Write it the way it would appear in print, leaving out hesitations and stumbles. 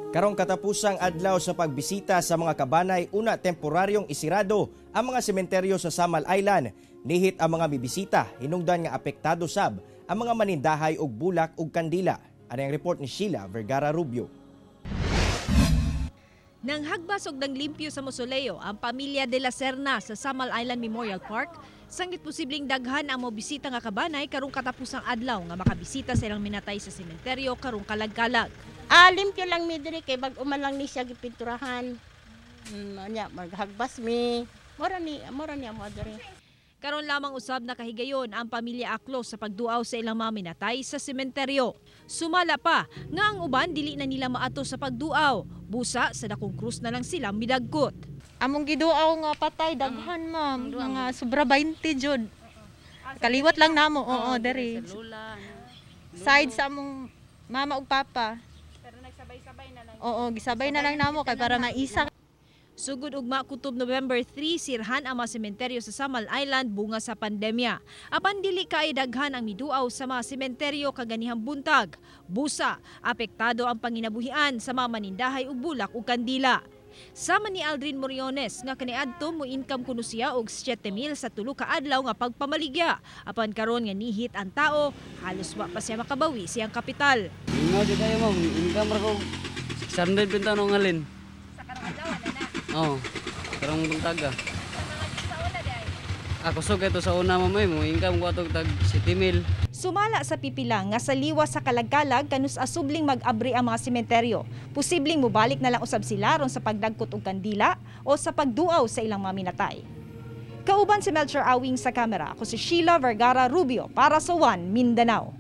Karong katapusang adlaw sa pagbisita sa mga kabanay, una temporaryong isirado ang mga sementeryo sa Samal Island. Nihit ang mga bibisita, hinungdan nga apektado sab ang mga manindahay og bulak ug kandila. Ano ang report ni Sheila Vergara Rubio. Nang hagbas og nang limpyo sa mausoleo ang pamilya de la Serna sa Samal Island Memorial Park, sanggit posibleng daghan ang mobisita nga kabanay karong katapusang adlaw nga makabisita sa ilang minatay sa sementeryo karong kalag-kalag. Limpyo lang mi diri kay bag umalang ni siya gipinturahan. Anya maghagbas mi. Mora ni amo diri. Karon lamang usab nakahigayon ang pamilya Aklo sa pagduaw sa ilang mga minatay sa sementeryo. Sumala pa nga ang uban dili na nila maato sa pagduaw. Busa sa dakong krus na lang sila midagkot. Among giduaw nga patay daghan ma'am, mga sobra 20 jud. Kaliwat lang namo, oo diri. Side sa among mama ug papa. Pero nagsabay-sabay na lang. Oo, gisabay na lang namo kay para maisa. Sugod ugma kutob November 3, sirhan ang mga sementeryo sa Samal Island bunga sa pandemya. Apan dili kay daghan ang miduaw sa mga sementeryo kaganihang buntag. Busa, apektado ang panginabuhian sa mga manindahay ug bulak ug kandila. Sama ni Aldrin Moriones nga kaniadto mo income kuno siya og 7,000 sa tulo ka adlaw nga pagpamaligya. Apan karon nga nihit ang tao, halos wa pa siya makabawi siyang kapital. Ingaw di tayo mo, income ra ko 600 pinta no ngalin. Sa karong adlaw na. Oo, karong buntaga. Ako so ito sa una mamay mo, income ko atog tag 7,000. Sumala sa pipila nga sa liwas sa kalagkalag kanus asubling mag-abri ang mga sementeryo. Posibleng mubalik na lang usab sila ron sa pagdagkot og kandila o sa pagduaw sa ilang mga minatay. Kauban si Melchor Awing sa kamera, ako si Sheila Vergara Rubio para sa One Mindanao.